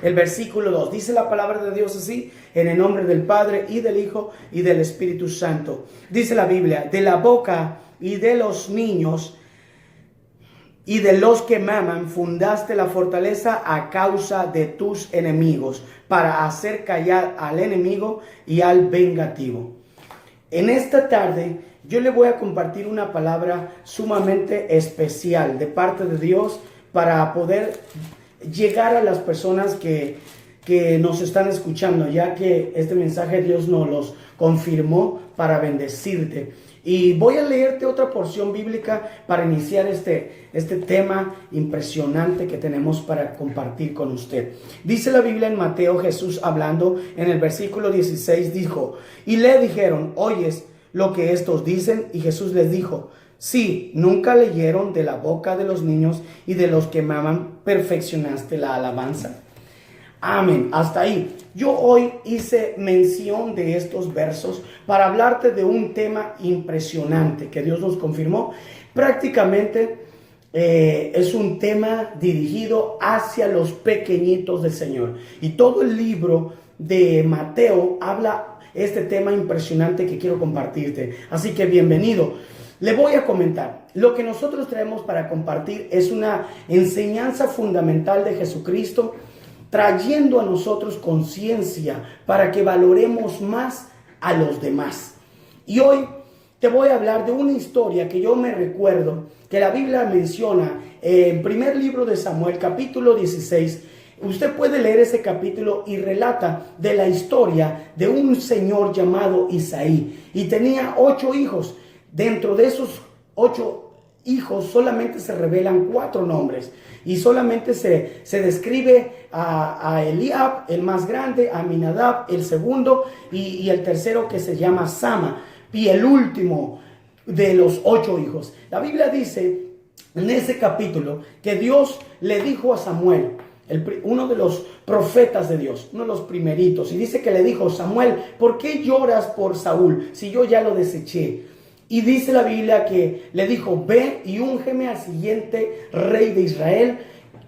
El versículo 2 dice la palabra de Dios así: en el nombre del Padre y del Hijo y del Espíritu Santo. Dice la Biblia: de la boca y de los niños y de los que maman fundaste la fortaleza a causa de tus enemigos, para hacer callar al enemigo y al vengativo. En esta tarde yo le voy a compartir una palabra sumamente especial de parte de Dios para poder llegar a las personas que nos están escuchando, ya que este mensaje Dios nos los confirmó para bendecirte. Y voy a leerte otra porción bíblica para iniciar este tema impresionante que tenemos para compartir con usted. Dice la Biblia en Mateo, Jesús hablando en el versículo 16 dijo: y le dijeron, ¿oyes lo que estos dicen? Y Jesús les dijo: sí, nunca leyeron de la boca de los niños y de los que maman perfeccionaste la alabanza. Amén. Hasta ahí. Yo hoy hice mención de estos versos para hablarte de un tema impresionante que Dios nos confirmó. Prácticamente es un tema dirigido hacia los pequeñitos del Señor. Y todo el libro de Mateo habla este tema impresionante que quiero compartirte. Así que bienvenido. Le voy a comentar. Lo que nosotros traemos para compartir es una enseñanza fundamental de Jesucristo, trayendo a nosotros conciencia para que valoremos más a los demás. Y hoy te voy a hablar de una historia que yo me recuerdo, que la Biblia menciona en primer libro de Samuel, capítulo 16. Usted puede leer ese capítulo y relata de la historia de un señor llamado Isaí. Y tenía 8 hijos. Dentro de esos 8 hijos solamente se revelan 4 nombres. Y solamente se describe a Eliab, el más grande, a Aminadab, el segundo, y el tercero, que se llama Sama, y el último de los 8 hijos. La Biblia dice en ese capítulo que Dios le dijo a Samuel, uno de los profetas de Dios, uno de los primeritos, y dice que le dijo: Samuel, ¿por qué lloras por Saúl si yo ya lo deseché? Y dice la Biblia que le dijo: ve y úngeme al siguiente rey de Israel,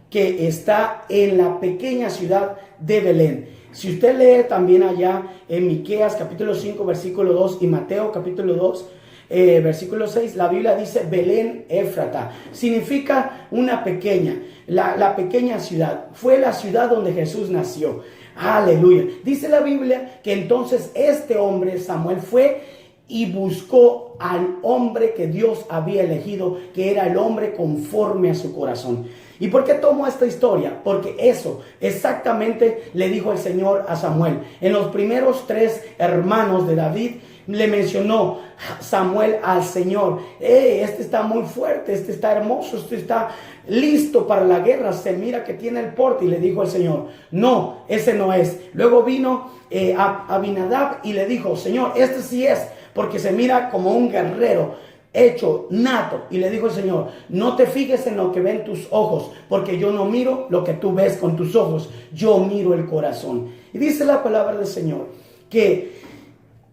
que está en la pequeña ciudad de Belén. Si usted lee también allá en Miqueas capítulo 5 versículo 2 y Mateo capítulo 2 versículo 6, la Biblia dice Belén Éfrata. Significa una pequeña, la pequeña ciudad. Fue la ciudad donde Jesús nació. Aleluya. Dice la Biblia que entonces este hombre, Samuel, fue y buscó al hombre que Dios había elegido, que era el hombre conforme a su corazón. ¿Y por qué tomo esta historia? Porque eso exactamente le dijo el Señor a Samuel. En los primeros 3 hermanos de David le mencionó Samuel al Señor: este está muy fuerte, este está hermoso, este está listo para la guerra, se mira que tiene el porte. Y le dijo al Señor: no, ese no es. Luego vino Abinadab y le dijo: Señor, este sí es, porque se mira como un guerrero hecho, nato. Y le dijo el Señor: no te fijes en lo que ven tus ojos, porque yo no miro lo que tú ves con tus ojos, yo miro el corazón. Y dice la palabra del Señor que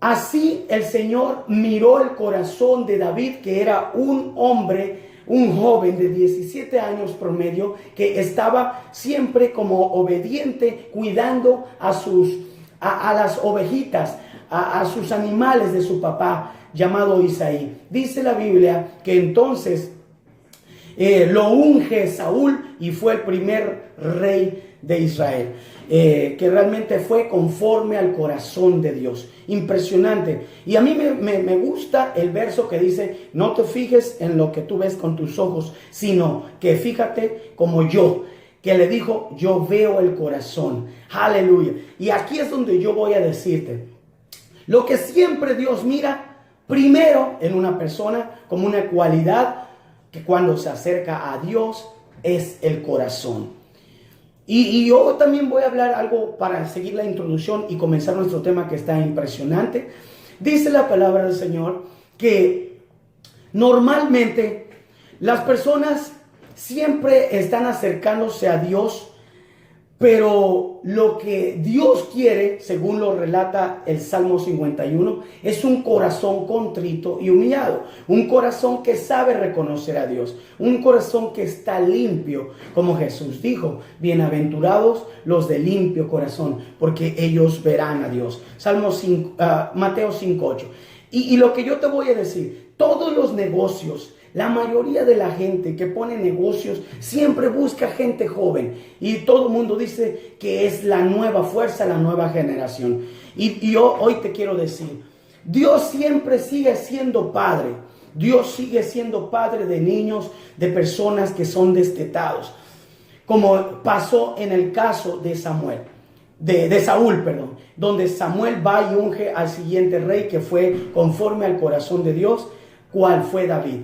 así el Señor miró el corazón de David, que era un hombre, un joven de 17 años promedio, que estaba siempre como obediente, cuidando a las ovejitas, a sus animales de su papá, llamado Isaí. Dice la Biblia que entonces lo unge Saúl y fue el primer rey de Israel, que realmente fue conforme al corazón de Dios. Impresionante. Y a mí me gusta el verso que dice: no te fijes en lo que tú ves con tus ojos, sino que fíjate como yo, que le dijo: yo veo el corazón. Aleluya. Y aquí es donde yo voy a decirte lo que siempre Dios mira primero en una persona, como una cualidad, que cuando se acerca a Dios es el corazón. Y yo también voy a hablar algo para seguir la introducción y comenzar nuestro tema, que está impresionante. Dice la palabra del Señor que normalmente las personas siempre están acercándose a Dios Pero lo que Dios quiere, según lo relata el Salmo 51, es un corazón contrito y humillado. Un corazón que sabe reconocer a Dios. Un corazón que está limpio, como Jesús dijo. Bienaventurados los de limpio corazón, porque ellos verán a Dios. Mateo 5:8. Y lo que yo te voy a decir, todos los negocios, la mayoría de la gente que pone negocios siempre busca gente joven. Y todo el mundo dice que es la nueva fuerza, la nueva generación. Y yo hoy te quiero decir, Dios siempre sigue siendo padre. Dios sigue siendo padre de niños, de personas que son destetados. Como pasó en el caso de Saúl, donde Samuel va y unge al siguiente rey que fue conforme al corazón de Dios, cual fue David.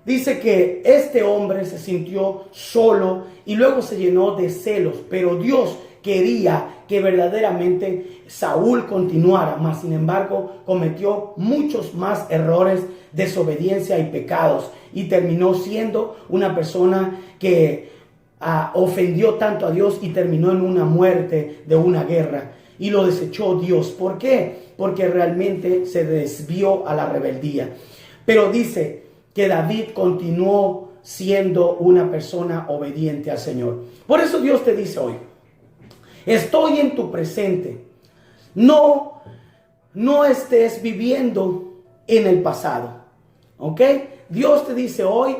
Dice que este hombre se sintió solo y luego se llenó de celos, pero Dios quería que verdaderamente Saúl continuara, mas sin embargo cometió muchos más errores, desobediencia y pecados, y terminó siendo una persona que ofendió tanto a Dios y terminó en una muerte de una guerra, y lo desechó Dios. ¿Por qué? Porque realmente se desvió a la rebeldía. Pero dice que David continuó siendo una persona obediente al Señor. Por eso Dios te dice hoy, estoy en tu presente. No estés viviendo en el pasado. ¿Ok? Dios te dice hoy,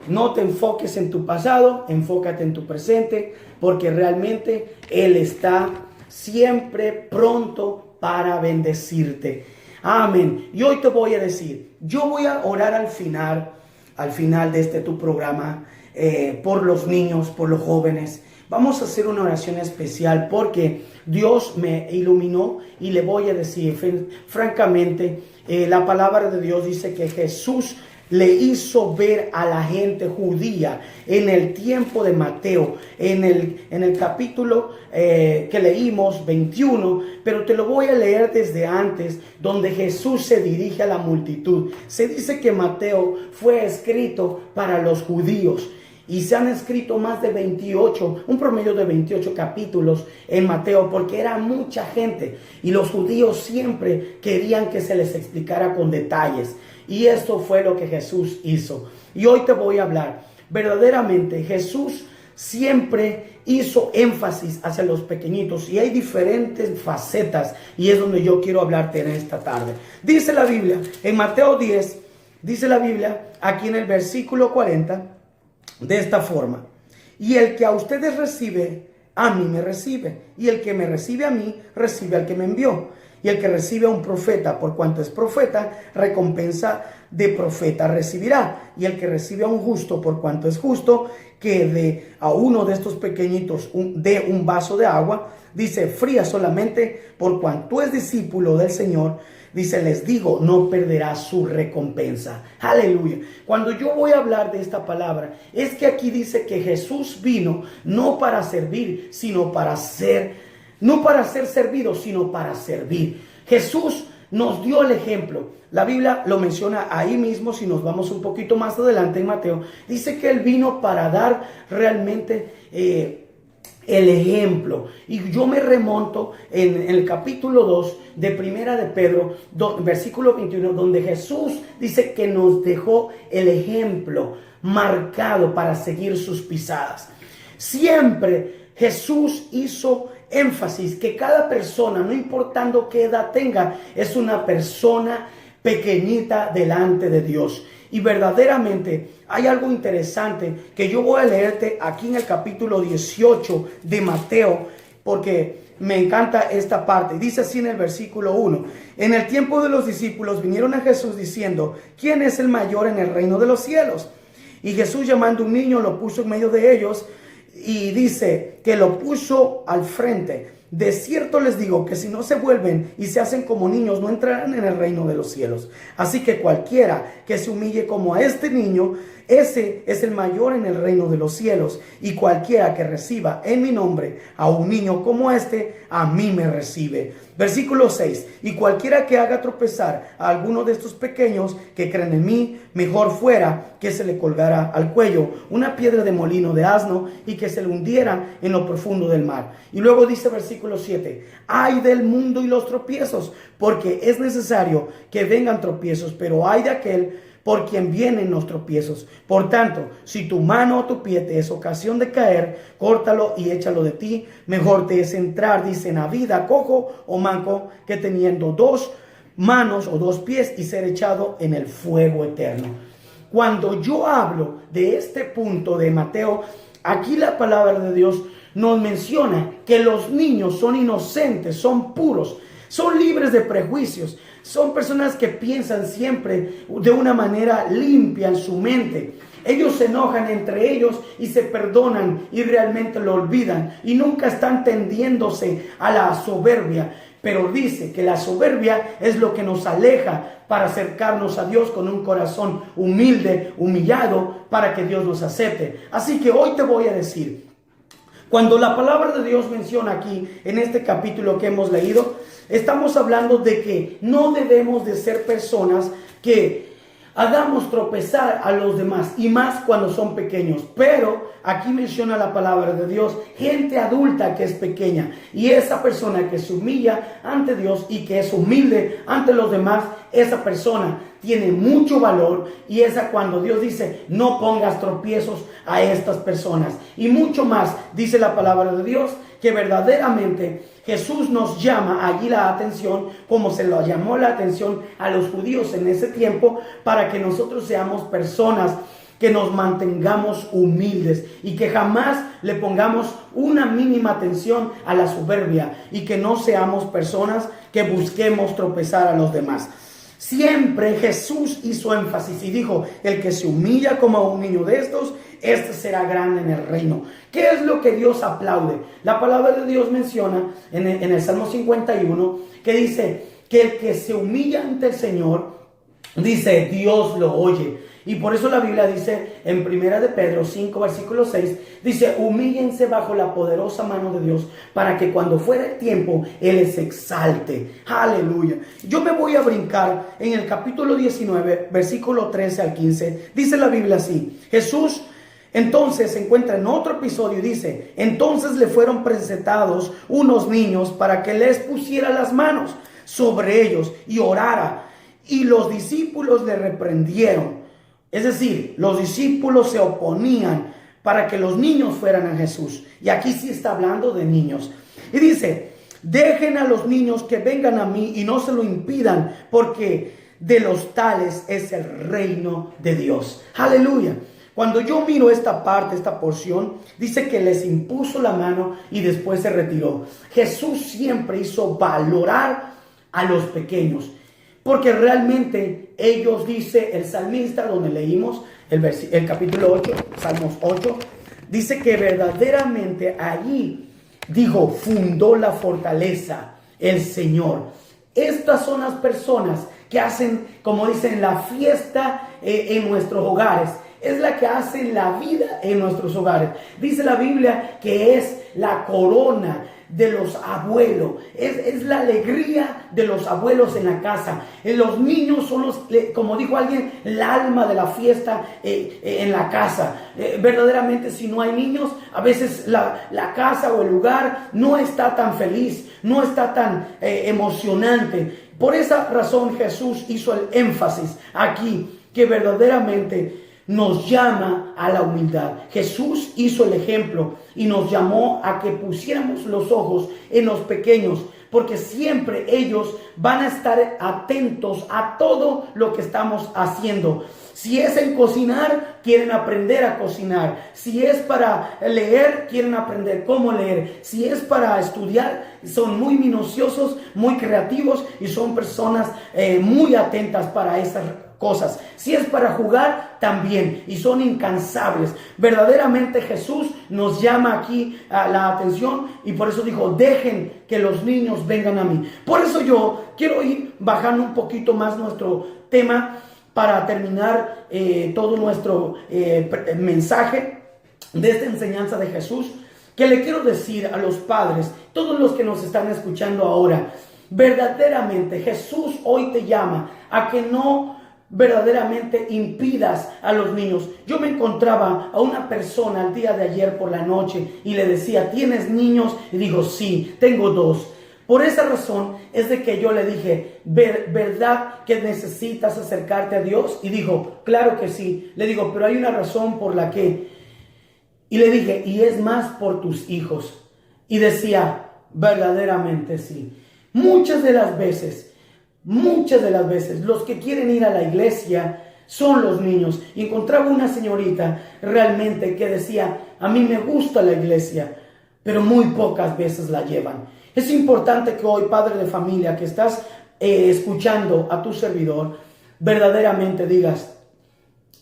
no te enfoques en tu pasado, enfócate en tu presente, porque realmente Él está siempre pronto para bendecirte. Amén. Y hoy te voy a decir, yo voy a orar al final de tu programa, por los niños, por los jóvenes. Vamos a hacer una oración especial porque Dios me iluminó y le voy a decir, francamente, la palabra de Dios dice que Jesús le hizo ver a la gente judía en el tiempo de Mateo, en el capítulo que leímos, 21, pero te lo voy a leer desde antes, donde Jesús se dirige a la multitud. Se dice que Mateo fue escrito para los judíos, y se han escrito más de 28, un promedio de 28 capítulos en Mateo, porque era mucha gente y los judíos siempre querían que se les explicara con detalles. Y esto fue lo que Jesús hizo. Y hoy te voy a hablar. Verdaderamente Jesús siempre hizo énfasis hacia los pequeñitos, y hay diferentes facetas, y es donde yo quiero hablarte en esta tarde. Dice la Biblia, en Mateo 10, dice la Biblia, aquí en el versículo 40, de esta forma: y el que a ustedes recibe, a mí me recibe, y el que me recibe a mí, recibe al que me envió. Y el que recibe a un profeta, por cuanto es profeta, recompensa de profeta recibirá. Y el que recibe a un justo, por cuanto es justo, que dé a uno de estos pequeñitos dé un vaso de agua, dice, fría solamente, por cuanto es discípulo del Señor, dice, les digo, no perderá su recompensa. Aleluya. Cuando yo voy a hablar de esta palabra, es que aquí dice que Jesús vino no para servir, sino para ser, no para ser servido, sino para servir. Jesús nos dio el ejemplo. La Biblia lo menciona ahí mismo. Si nos vamos un poquito más adelante en Mateo, dice que Él vino para dar realmente el ejemplo. Y yo me remonto en el capítulo 2 de Primera de Pedro, versículo 21, donde Jesús dice que nos dejó el ejemplo marcado para seguir sus pisadas. Siempre Jesús hizo énfasis que cada persona, no importando qué edad tenga, es una persona pequeñita delante de Dios. Y verdaderamente hay algo interesante que yo voy a leerte aquí en el capítulo 18 de Mateo, porque me encanta esta parte. Dice así en el versículo 1: en el tiempo de los discípulos vinieron a Jesús diciendo, ¿quién es el mayor en el reino de los cielos? Y Jesús, llamando un niño, lo puso en medio de ellos, y dice que lo puso al frente. De cierto les digo que si no se vuelven y se hacen como niños, no entrarán en el reino de los cielos. Así que cualquiera que se humille como a este niño, ese es el mayor en el reino de los cielos. Y cualquiera que reciba en mi nombre a un niño como este, a mí me recibe. Versículo 6: y cualquiera que haga tropezar a alguno de estos pequeños que creen en mí, mejor fuera que se le colgara al cuello una piedra de molino de asno y que se le hundiera en lo profundo del mar. Y luego dice versículo 7, ay del mundo y los tropiezos, porque es necesario que vengan tropiezos, pero ay de aquel por quien vienen los tropiezos. Por tanto, si tu mano o tu pie te es ocasión de caer, córtalo y échalo de ti. Mejor te es entrar, dice, en la vida cojo o manco, que teniendo dos manos o dos pies y ser echado en el fuego eterno. Cuando yo hablo de este punto de Mateo, aquí la palabra de Dios nos menciona que los niños son inocentes, son puros, son libres de prejuicios, son personas que piensan siempre de una manera limpia en su mente. Ellos se enojan entre ellos y se perdonan y realmente lo olvidan y nunca están tendiéndose a la soberbia. Pero dice que la soberbia es lo que nos aleja para acercarnos a Dios con un corazón humilde, humillado, para que Dios nos acepte. Así que hoy te voy a decir, cuando la palabra de Dios menciona aquí, en este capítulo que hemos leído, estamos hablando de que no debemos de ser personas que hagamos tropezar a los demás, y más cuando son pequeños. Pero aquí menciona la palabra de Dios, gente adulta que es pequeña, y esa persona que se humilla ante Dios y que es humilde ante los demás, esa persona tiene mucho valor, y esa cuando Dios dice, no pongas tropiezos a estas personas. Y mucho más, dice la palabra de Dios, que verdaderamente Jesús nos llama allí la atención, como se lo llamó la atención a los judíos en ese tiempo, para que nosotros seamos personas que nos mantengamos humildes y que jamás le pongamos una mínima atención a la soberbia, y que no seamos personas que busquemos tropezar a los demás. Siempre Jesús hizo énfasis y dijo, el que se humilla como un niño de estos, este será grande en el reino. ¿Qué es lo que Dios aplaude? La palabra de Dios menciona en el Salmo 51 que dice que el que se humilla ante el Señor, dice, Dios lo oye. Y por eso la Biblia dice en 1 de Pedro 5, versículo 6, dice, humíllense bajo la poderosa mano de Dios, para que cuando fuera el tiempo, Él les exalte. Aleluya. Yo me voy a brincar en el capítulo 19, versículo 13 al 15. Dice la Biblia así, Jesús entonces se encuentra en otro episodio y dice, entonces le fueron presentados unos niños para que les pusiera las manos sobre ellos y orara. Y los discípulos le reprendieron. Es decir, los discípulos se oponían para que los niños fueran a Jesús. Y aquí sí está hablando de niños. Y dice, dejen a los niños que vengan a mí y no se lo impidan, porque de los tales es el reino de Dios. Aleluya. Cuando yo miro esta parte, esta porción, dice que les impuso la mano y después se retiró. Jesús siempre hizo valorar a los pequeños, porque realmente ellos, dice el salmista, donde leímos el capítulo 8, Salmos 8, dice que verdaderamente allí, dijo, fundó la fortaleza el Señor. Estas son las personas que hacen, como dicen, la fiesta en nuestros hogares. Es la que hace la vida en nuestros hogares. Dice la Biblia que es la corona de los abuelos, es la alegría de los abuelos en la casa. Los niños son los, como dijo alguien, el alma de la fiesta en la casa. Verdaderamente, si no hay niños, a veces la casa o el lugar no está tan feliz, no está tan emocionante. Por esa razón Jesús hizo el énfasis aquí, que verdaderamente nos llama a la humildad. Jesús hizo el ejemplo y nos llamó a que pusiéramos los ojos en los pequeños, porque siempre ellos van a estar atentos a todo lo que estamos haciendo. Si es en cocinar, quieren aprender a cocinar. Si es para leer, quieren aprender cómo leer. Si es para estudiar, son muy minuciosos, muy creativos y son personas muy atentas para esas cosas. Si es para jugar, también, y son incansables. Verdaderamente Jesús nos llama aquí a la atención, y por eso dijo, dejen que los niños vengan a mí. Por eso yo quiero ir bajando un poquito más nuestro tema para terminar todo nuestro mensaje de esta enseñanza de Jesús, que le quiero decir a los padres, todos los que nos están escuchando ahora, verdaderamente Jesús hoy te llama a que no verdaderamente impidas a los niños. Yo me encontraba a una persona el día de ayer por la noche y le decía, ¿tienes niños? Y dijo, sí, tengo 2. Por esa razón es de que yo le dije, ¿verdad que necesitas acercarte a Dios? Y dijo, claro que sí. Le digo, pero hay una razón por la que. Y le dije, y es más por tus hijos. Y decía, verdaderamente sí. Muchas de las veces, los que quieren ir a la iglesia son los niños. Y encontraba una señorita realmente que decía, a mí me gusta la iglesia, pero muy pocas veces la llevan. Es importante que hoy, padre de familia, que estás escuchando a tu servidor, verdaderamente digas,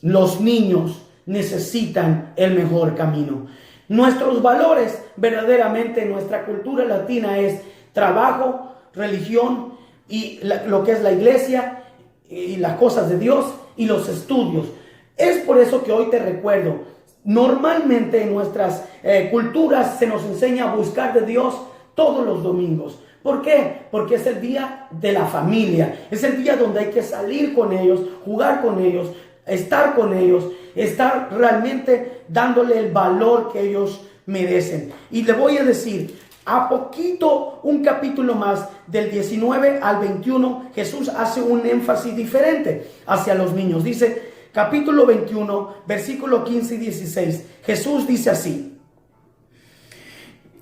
los niños necesitan el mejor camino. Nuestros valores, verdaderamente, nuestra cultura latina es trabajo, religión y lo que es la iglesia y las cosas de Dios y los estudios. Es por eso que hoy te recuerdo, normalmente en nuestras culturas se nos enseña a buscar de Dios todos los domingos. ¿Por qué? Porque es el día de la familia, es el día donde hay que salir con ellos, jugar con ellos, estar con ellos, estar realmente dándole el valor que ellos merecen. Y le voy a decir, a poquito, un capítulo más, del 19 al 21, Jesús hace un énfasis diferente hacia los niños. Dice, capítulo 21, versículo 15 y 16, Jesús dice así,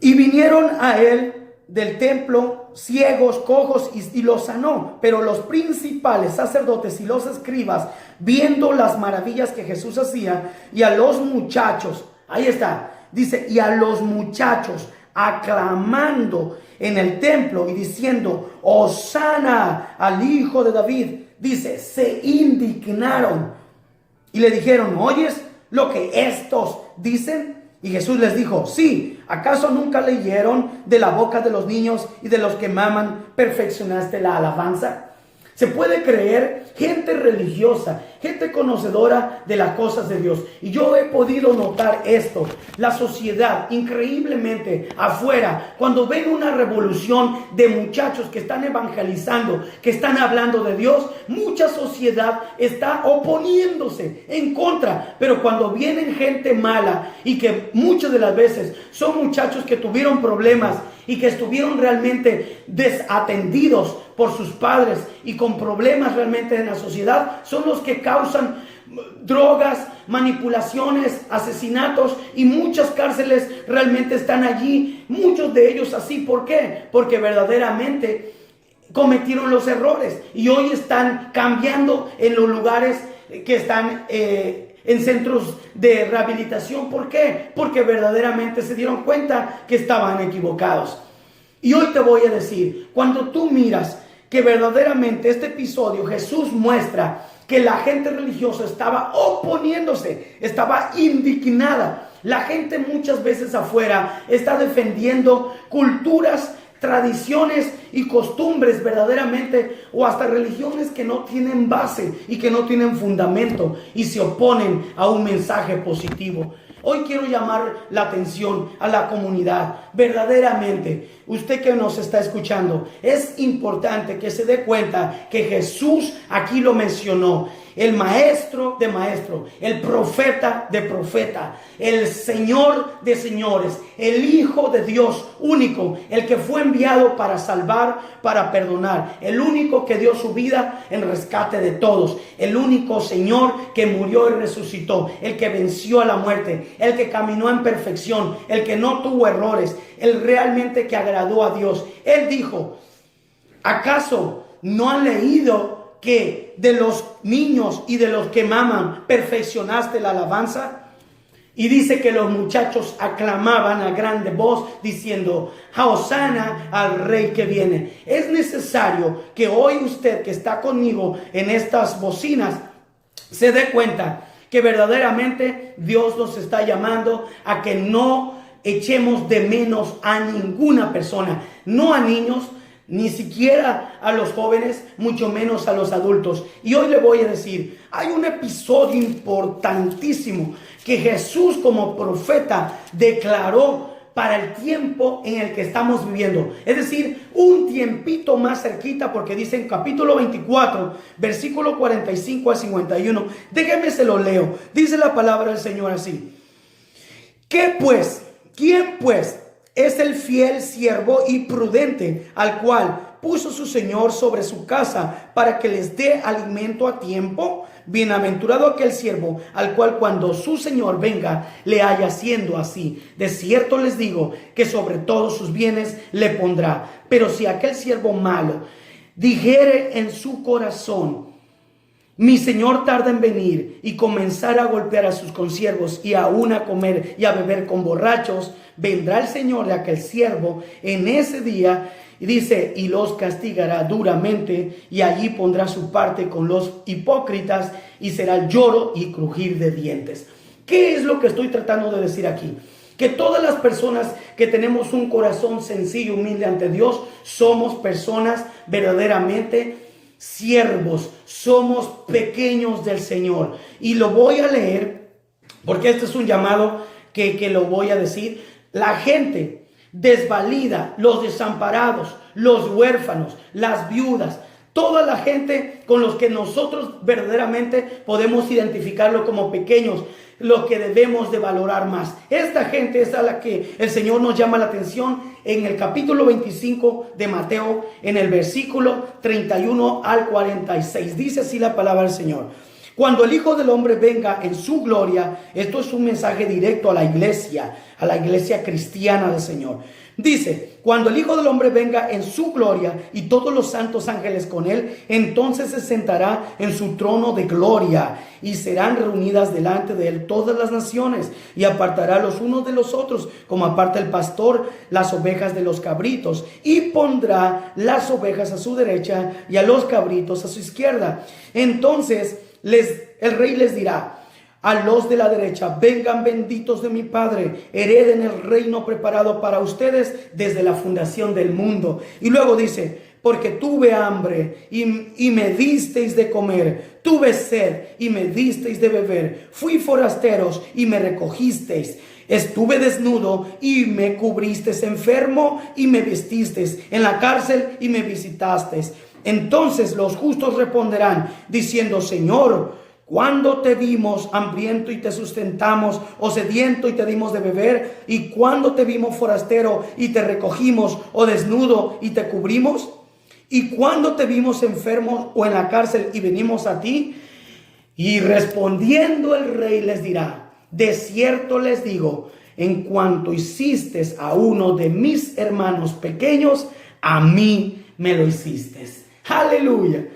y vinieron a él del templo ciegos, cojos, y los sanó. Pero los principales sacerdotes y los escribas, viendo las maravillas que Jesús hacía, y a los muchachos, ahí está, dice, y a los muchachos aclamando en el templo y diciendo, Hosana al hijo de David, dice, se indignaron y le dijeron, ¿oyes lo que estos dicen? Y Jesús les dijo, sí, ¿acaso nunca leyeron de la boca de los niños y de los que maman, perfeccionaste la alabanza? Se puede creer, gente religiosa, gente conocedora de las cosas de Dios. Y yo he podido notar esto. La sociedad, increíblemente, afuera, cuando ven una revolución de muchachos que están evangelizando, que están hablando de Dios, mucha sociedad está oponiéndose en contra. Pero cuando vienen gente mala y que muchas de las veces son muchachos que tuvieron problemas y que estuvieron realmente desatendidos por sus padres y con problemas realmente en la sociedad, son los que causan drogas, manipulaciones, asesinatos, y muchas cárceles realmente están allí, muchos de ellos así. ¿Por qué? Porque verdaderamente cometieron los errores y hoy están cambiando en los lugares que están en centros de rehabilitación. ¿Por qué? Porque verdaderamente se dieron cuenta que estaban equivocados. Y hoy te voy a decir, cuando tú miras que verdaderamente este episodio Jesús muestra que la gente religiosa estaba oponiéndose, estaba indignada. La gente muchas veces afuera está defendiendo culturas, tradiciones y costumbres verdaderamente, o hasta religiones que no tienen base y que no tienen fundamento y se oponen a un mensaje positivo. Hoy quiero llamar la atención a la comunidad. Verdaderamente, usted que nos está escuchando, es importante que se dé cuenta que Jesús aquí lo mencionó. El maestro de maestro, el profeta de profeta, el Señor de señores, el Hijo de Dios único, el que fue enviado para salvar, para perdonar, el único que dio su vida en rescate de todos, el único Señor que murió y resucitó, el que venció a la muerte, el que caminó en perfección, el que no tuvo errores, el realmente que agradó a Dios. Él dijo, ¿acaso no han leído que de los niños y de los que maman perfeccionaste la alabanza? Y dice que los muchachos aclamaban a grande voz diciendo, Hosana al rey que viene. Es necesario que hoy usted que está conmigo en estas bocinas se dé cuenta que verdaderamente Dios nos está llamando a que no echemos de menos a ninguna persona, no a niños, ni siquiera a los jóvenes, mucho menos a los adultos. Y hoy le voy a decir, hay un episodio importantísimo que Jesús como profeta declaró para el tiempo en el que estamos viviendo. Es decir, un tiempito más cerquita, porque dice en capítulo 24, versículo 45 al 51. Déjenme se lo leo. Dice la palabra del Señor así. ¿Qué pues? ¿Quién pues es el fiel siervo y prudente al cual puso su Señor sobre su casa para que les dé alimento a tiempo? Bienaventurado aquel siervo al cual cuando su Señor venga le haya haciendo así. De cierto les digo que sobre todos sus bienes le pondrá. Pero si aquel siervo malo dijere en su corazón: mi Señor tarda en venir, y comenzar a golpear a sus consiervos y aún a comer y a beber con borrachos, vendrá el Señor de aquel siervo en ese día, y dice, y los castigará duramente, y allí pondrá su parte con los hipócritas, y será el lloro y crujir de dientes. ¿Qué es lo que estoy tratando de decir aquí? Que todas las personas que tenemos un corazón sencillo y humilde ante Dios, somos personas verdaderamente siervos, somos pequeños del Señor. Y lo voy a leer porque este es un llamado que lo voy a decir. La gente desvalida, los desamparados, los huérfanos, las viudas, toda la gente con los que nosotros verdaderamente podemos identificarlo como pequeños, lo que debemos de valorar más. Esta gente es a la que el Señor nos llama la atención en el capítulo 25 de Mateo, en el versículo 31 al 46. Dice así la palabra del Señor. Cuando el Hijo del Hombre venga en su gloria, esto es un mensaje directo a la iglesia cristiana del Señor. Dice, cuando el Hijo del Hombre venga en su gloria y todos los santos ángeles con él, entonces se sentará en su trono de gloria y serán reunidas delante de él todas las naciones, y apartará los unos de los otros, como aparta el pastor las ovejas de los cabritos, y pondrá las ovejas a su derecha y a los cabritos a su izquierda. Entonces el rey les dirá a los de la derecha: vengan benditos de mi Padre, hereden el reino preparado para ustedes desde la fundación del mundo. Y luego dice: porque tuve hambre y me disteis de comer, tuve sed y me disteis de beber, fui forasteros y me recogisteis, estuve desnudo y me cubristeis, enfermo y me vestisteis, en la cárcel y me visitasteis. Entonces los justos responderán diciendo: Señor, ¿cuándo te vimos hambriento y te sustentamos, o sediento y te dimos de beber? ¿Y cuándo te vimos forastero y te recogimos, o desnudo y te cubrimos? ¿Y cuándo te vimos enfermo o en la cárcel y venimos a ti? Y respondiendo el rey les dirá: de cierto les digo, en cuanto hiciste a uno de mis hermanos pequeños, a mí me lo hiciste. Aleluya.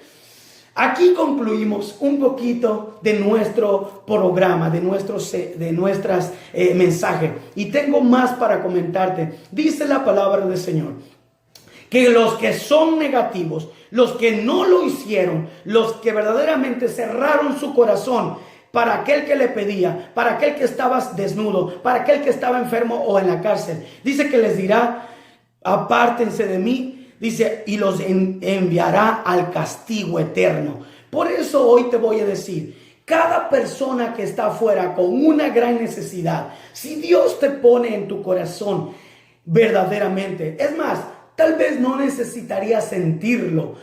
Aquí concluimos un poquito de nuestro programa, de nuestros mensajes. Y tengo más para comentarte. Dice la palabra del Señor que los que son negativos, los que no lo hicieron, los que verdaderamente cerraron su corazón para aquel que le pedía, para aquel que estaba desnudo, para aquel que estaba enfermo o en la cárcel, dice que les dirá: apártense de mí. Dice, y los enviará al castigo eterno. Por eso hoy te voy a decir, cada persona que está afuera con una gran necesidad, si Dios te pone en tu corazón verdaderamente, es más, tal vez no necesitarías sentirlo,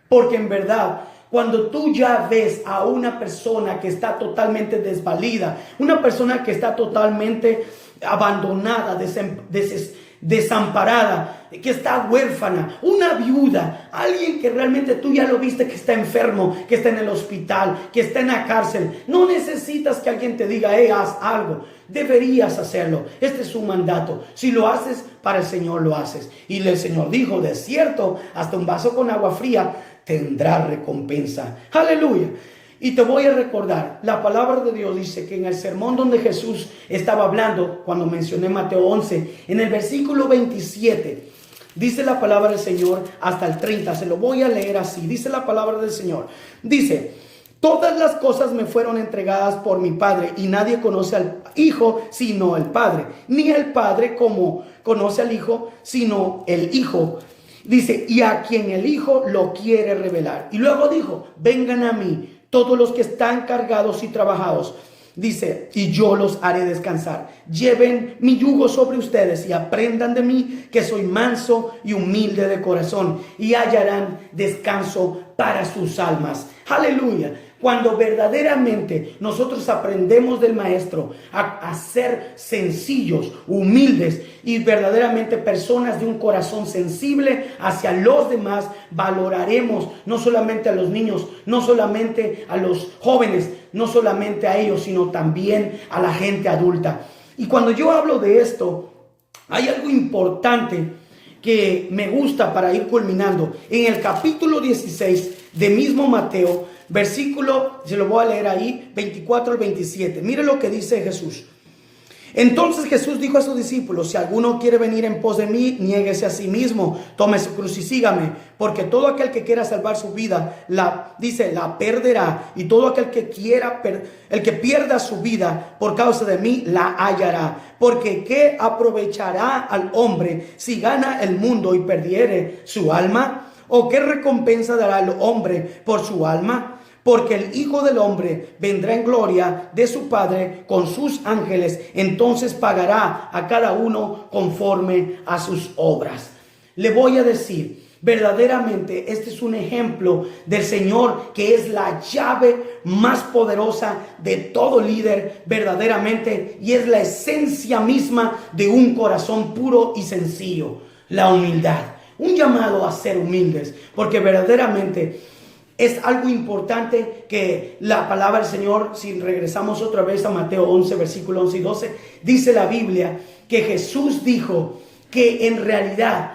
porque en verdad, cuando tú ya ves a una persona que está totalmente desvalida, una persona que está totalmente abandonada, desamparada, que está huérfana, una viuda, alguien que realmente tú ya lo viste que está enfermo, que está en el hospital, que está en la cárcel, no necesitas que alguien te diga: haz algo. Deberías hacerlo. Este es un mandato. Si lo haces, para el Señor lo haces. Y el Señor dijo: de cierto, hasta un vaso con agua fría tendrá recompensa. Aleluya. Y te voy a recordar, la palabra de Dios dice que en el sermón donde Jesús estaba hablando, cuando mencioné Mateo 11, en el versículo 27, dice la palabra del Señor hasta el 30, se lo voy a leer así, dice la palabra del Señor, dice: todas las cosas me fueron entregadas por mi Padre, y nadie conoce al Hijo sino el Padre, ni el Padre como conoce al Hijo sino el Hijo. Dice: y a quien el Hijo lo quiere revelar. Y luego dijo: vengan a mí todos los que están cargados y trabajados, Dice, y yo los haré descansar. Lleven mi yugo sobre ustedes y aprendan de mí, que soy manso y humilde de corazón, y hallarán descanso para sus almas. Aleluya. Cuando verdaderamente nosotros aprendemos del Maestro a ser sencillos, humildes y verdaderamente personas de un corazón sensible hacia los demás, valoraremos no solamente a los niños, no solamente a los jóvenes, no solamente a ellos, sino también a la gente adulta. Y cuando yo hablo de esto, hay algo importante que me gusta para ir culminando. En el capítulo 16 de mismo Mateo, versículo, se lo voy a leer ahí, 24 al 27. Mire lo que dice Jesús. Entonces Jesús dijo a sus discípulos: si alguno quiere venir en pos de mí, niéguese a sí mismo, tome su cruz y sígame, porque todo aquel que quiera salvar su vida, la perderá, y todo aquel que el que pierda su vida por causa de mí, la hallará. Porque ¿qué aprovechará al hombre si gana el mundo y perdiere su alma? ¿O qué recompensa dará al hombre por su alma? Porque el Hijo del Hombre vendrá en gloria de su Padre con sus ángeles, entonces pagará a cada uno conforme a sus obras. Le voy a decir, verdaderamente este es un ejemplo del Señor, que es la llave más poderosa de todo líder verdaderamente, y es la esencia misma de un corazón puro y sencillo: la humildad. Un llamado a ser humildes, porque verdaderamente es algo importante que la palabra del Señor, si regresamos otra vez a Mateo 11, versículo 11 y 12, dice la Biblia que Jesús dijo que en realidad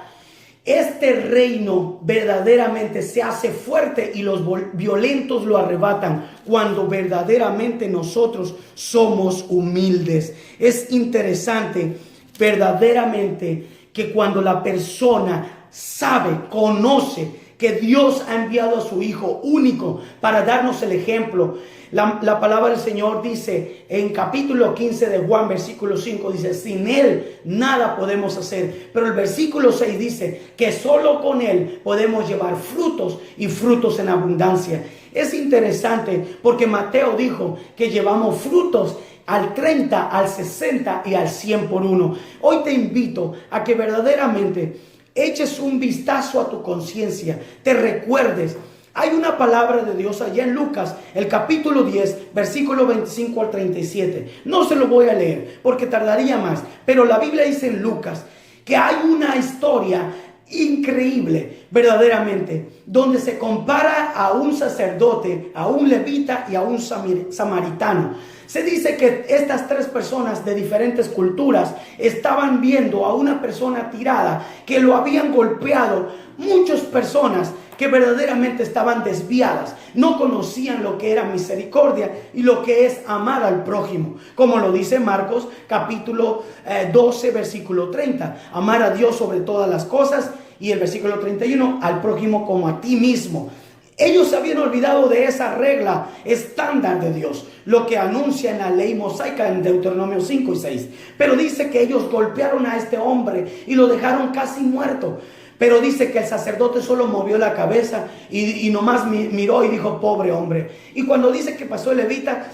este reino verdaderamente se hace fuerte y los violentos lo arrebatan cuando verdaderamente nosotros somos humildes. Es interesante verdaderamente que cuando la persona sabe, conoce que Dios ha enviado a su Hijo único para darnos el ejemplo. La palabra del Señor dice en capítulo 15 de Juan, versículo 5, dice: sin Él nada podemos hacer. Pero el versículo 6 dice que solo con Él podemos llevar frutos, y frutos en abundancia. Es interesante porque Mateo dijo que llevamos frutos al 30, al 60 y al 100 por uno. Hoy te invito a que verdaderamente eches un vistazo a tu conciencia, te recuerdes. Hay una palabra de Dios allá en Lucas, el capítulo 10, versículo 25 al 37. No se lo voy a leer porque tardaría más, pero la Biblia dice en Lucas que hay una historia increíble, verdaderamente, donde se compara a un sacerdote, a un levita y a un samaritano. Se dice que estas tres personas de diferentes culturas estaban viendo a una persona tirada, que lo habían golpeado. Muchas personas que verdaderamente estaban desviadas, no conocían lo que era misericordia y lo que es amar al prójimo, como lo dice Marcos capítulo 12 versículo 30, amar a Dios sobre todas las cosas, y el versículo 31, al prójimo como a ti mismo. Ellos se habían olvidado de esa regla estándar de Dios, lo que anuncia en la ley mosaica en Deuteronomio 5 y 6. Pero dice que ellos golpearon a este hombre y lo dejaron casi muerto. Pero dice que el sacerdote solo movió la cabeza y nomás miró y dijo: pobre hombre. Y cuando dice que pasó el levita,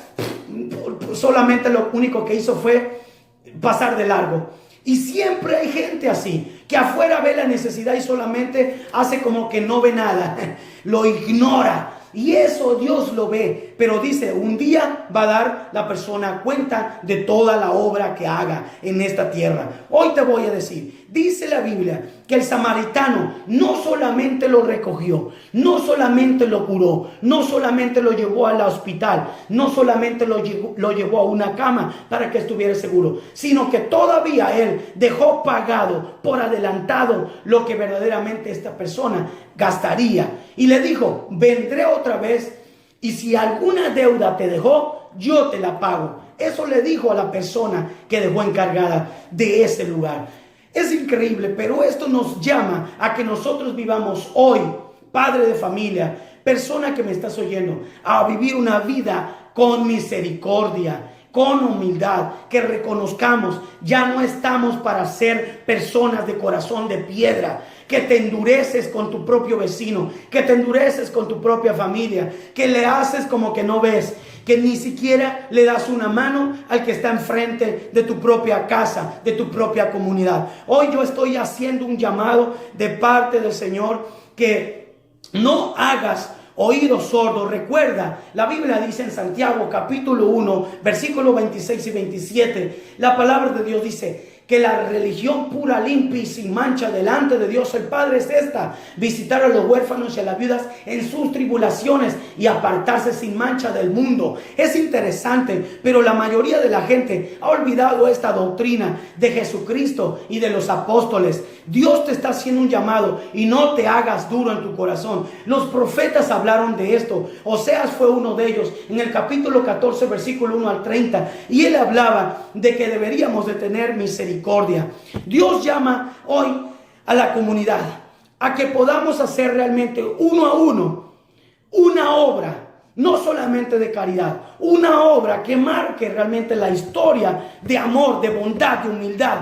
solamente lo único que hizo fue pasar de largo. Y siempre hay gente así, que afuera ve la necesidad y solamente hace como que no ve nada, lo ignora. Y eso Dios lo ve, pero dice, un día va a dar la persona cuenta de toda la obra que haga en esta tierra. Hoy te voy a decir, dice la Biblia que el samaritano no solamente lo recogió, no solamente lo curó, no solamente lo llevó al hospital, no solamente lo llevó a una cama para que estuviera seguro, sino que todavía él dejó pagado por adelantado lo que verdaderamente esta persona gastaría. Y le dijo, vendré otra vez y si alguna deuda te dejó, yo te la pago. Eso le dijo a la persona que dejó encargada de ese lugar. Es increíble, pero esto nos llama a que nosotros vivamos hoy, padre de familia, persona que me estás oyendo, a vivir una vida con misericordia, con humildad, que reconozcamos, ya no estamos para ser personas de corazón de piedra, que te endureces con tu propio vecino, que te endureces con tu propia familia, que le haces como que no ves, que ni siquiera le das una mano al que está enfrente de tu propia casa, de tu propia comunidad. Hoy yo estoy haciendo un llamado de parte del Señor, que no hagas oídos sordos. Recuerda, la Biblia dice en Santiago capítulo 1, versículos 26 y 27, la palabra de Dios dice que la religión pura, limpia y sin mancha delante de Dios el Padre es esta: visitar a los huérfanos y a las viudas en sus tribulaciones y apartarse sin mancha del mundo. Es interesante, pero la mayoría de la gente ha olvidado esta doctrina de Jesucristo y de los apóstoles. Dios te está haciendo un llamado y no te hagas duro en tu corazón. Los profetas hablaron de esto. Oseas fue uno de ellos en el capítulo 14, versículo 1 al 30. Y él hablaba de que deberíamos de tener misericordia. Dios llama hoy a la comunidad a que podamos hacer realmente uno a uno una obra, no solamente de caridad, una obra que marque realmente la historia de amor, de bondad, de humildad,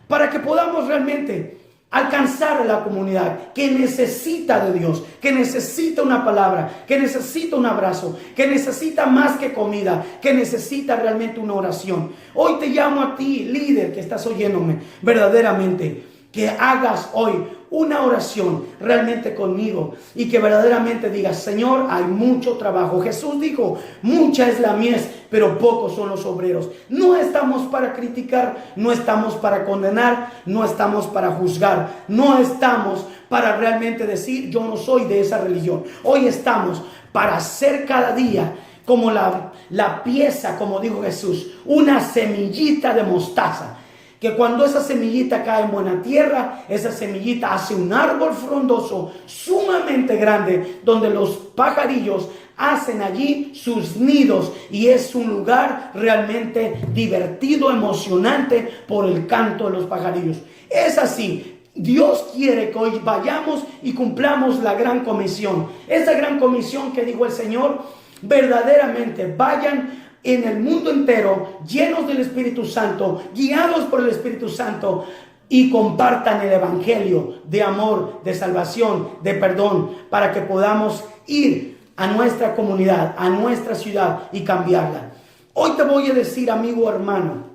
para que podamos realmente alcanzar a la comunidad que necesita de Dios, que necesita una palabra, que necesita un abrazo, que necesita más que comida, que necesita realmente una oración. Hoy te llamo a ti, líder, que estás oyéndome, verdaderamente, que hagas hoy una oración realmente conmigo y que verdaderamente digas: Señor, hay mucho trabajo. Jesús dijo: mucha es la mies, pero pocos son los obreros. No estamos para criticar, no estamos para condenar, no estamos para juzgar, no estamos para realmente decir yo no soy de esa religión. Hoy estamos para hacer cada día como la pieza, como dijo Jesús, una semillita de mostaza, que cuando esa semillita cae en buena tierra, esa semillita hace un árbol frondoso sumamente grande, donde los pajarillos hacen allí sus nidos, y es un lugar realmente divertido, emocionante por el canto de los pajarillos. Es así. Dios quiere que hoy vayamos y cumplamos la gran comisión. Esa gran comisión que dijo el Señor: verdaderamente vayan en el mundo entero, llenos del Espíritu Santo, guiados por el Espíritu Santo, y compartan el evangelio de amor, de salvación, de perdón, para que podamos ir a nuestra comunidad, a nuestra ciudad y cambiarla. Hoy te voy a decir, amigo, hermano,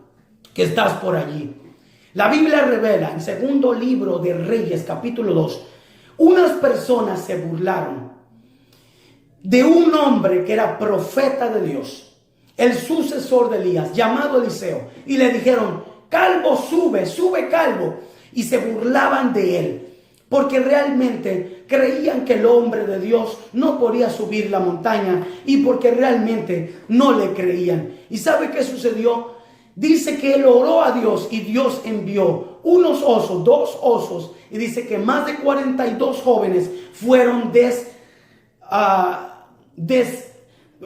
que estás por allí. La Biblia revela en segundo libro de Reyes, capítulo 2, unas personas se burlaron de un hombre que era profeta de Dios, el sucesor de Elías, llamado Eliseo, y le dijeron: calvo, sube calvo. Y se burlaban de él, porque realmente creían que el hombre de Dios no podía subir la montaña, y porque realmente no le creían. ¿Y sabe qué sucedió? Dice que él oró a Dios y Dios envió unos osos, 2 osos, y dice que más de 42 jóvenes fueron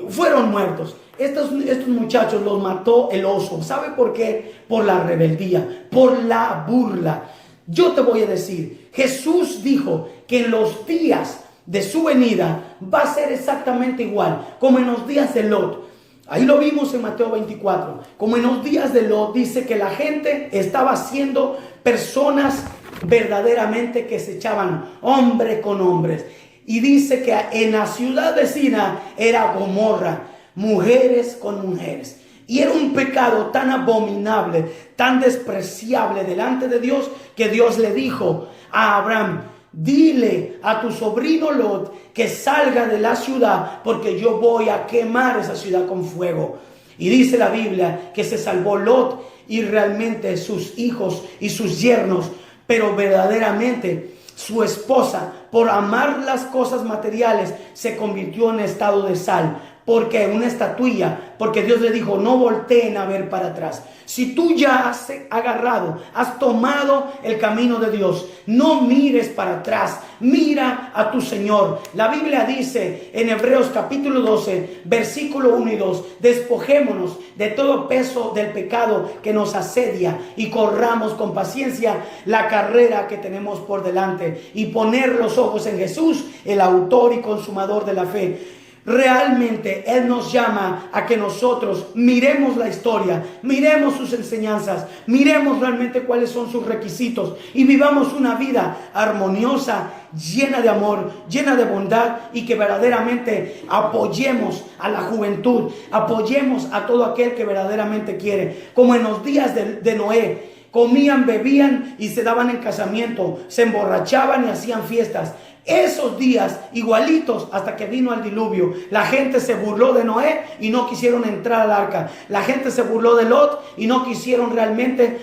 fueron muertos. Estos muchachos los mató el oso. ¿Sabe por qué? Por la rebeldía, por la burla. Yo te voy a decir, Jesús dijo que en los días de su venida va a ser exactamente igual como en los días de Lot. Ahí lo vimos en Mateo 24. Como en los días de Lot, dice que la gente estaba siendo personas verdaderamente que se echaban hombre con hombres. Y dice que en la ciudad vecina era Gomorra, mujeres con mujeres. Y era un pecado tan abominable, tan despreciable delante de Dios, que Dios le dijo a Abraham: dile a tu sobrino Lot que salga de la ciudad, porque yo voy a quemar esa ciudad con fuego. Y dice la Biblia que se salvó Lot y realmente sus hijos y sus yernos, pero verdaderamente su esposa, por amar las cosas materiales, se convirtió en estado de sal. Porque una estatuilla, porque Dios le dijo: no volteen a ver para atrás. Si tú ya has agarrado, has tomado el camino de Dios, no mires para atrás, mira a tu Señor. La Biblia dice en Hebreos capítulo 12, versículo 1 y 2, despojémonos de todo peso del pecado que nos asedia y corramos con paciencia la carrera que tenemos por delante, y poner los ojos en Jesús, el autor y consumador de la fe. realmente Él nos llama a que nosotros miremos la historia, miremos sus enseñanzas, miremos realmente cuáles son sus requisitos y vivamos una vida armoniosa, llena de amor, llena de bondad, y que verdaderamente apoyemos a la juventud, apoyemos a todo aquel que verdaderamente quiere, como en los días de Noé. Comían, bebían y se daban en casamiento, se emborrachaban y hacían fiestas. Esos días igualitos hasta que vino el diluvio. La gente se burló de Noé y no quisieron entrar al arca. La gente se burló de Lot y no quisieron realmente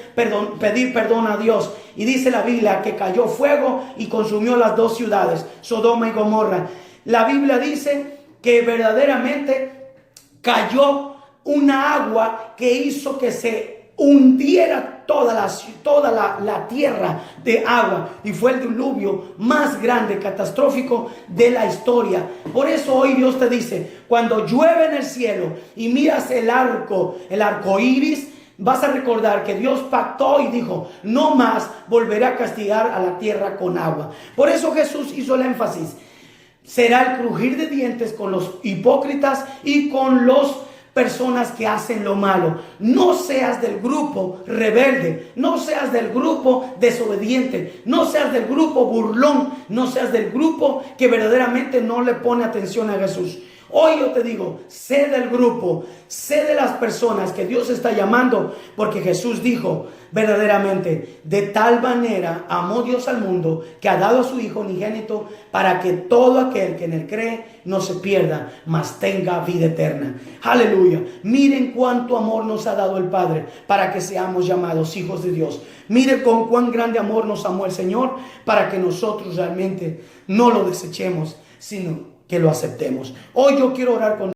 pedir perdón a Dios. Y dice la Biblia que cayó fuego y consumió las dos ciudades, Sodoma y Gomorra. La Biblia dice que verdaderamente cayó una agua que hizo que se hundiera toda la tierra de agua, y fue el diluvio más grande, catastrófico de la historia. Por eso hoy Dios te dice, cuando llueve en el cielo y miras el arco iris, vas a recordar que Dios pactó y dijo, no más volveré a castigar a la tierra con agua. Por eso Jesús hizo el énfasis: será el crujir de dientes con los hipócritas y con los personas que hacen lo malo. No seas del grupo rebelde, no seas del grupo desobediente, no seas del grupo burlón, no seas del grupo que verdaderamente no le pone atención a Jesús. Hoy yo te digo, sé del grupo, sé de las personas que Dios está llamando, porque Jesús dijo verdaderamente, de tal manera amó Dios al mundo que ha dado a su Hijo unigénito, para que todo aquel que en él cree no se pierda, mas tenga vida eterna. Aleluya. Miren cuánto amor nos ha dado el Padre para que seamos llamados hijos de Dios. Miren con cuán grande amor nos amó el Señor para que nosotros realmente no lo desechemos, sino que lo aceptemos. Hoy yo quiero orar con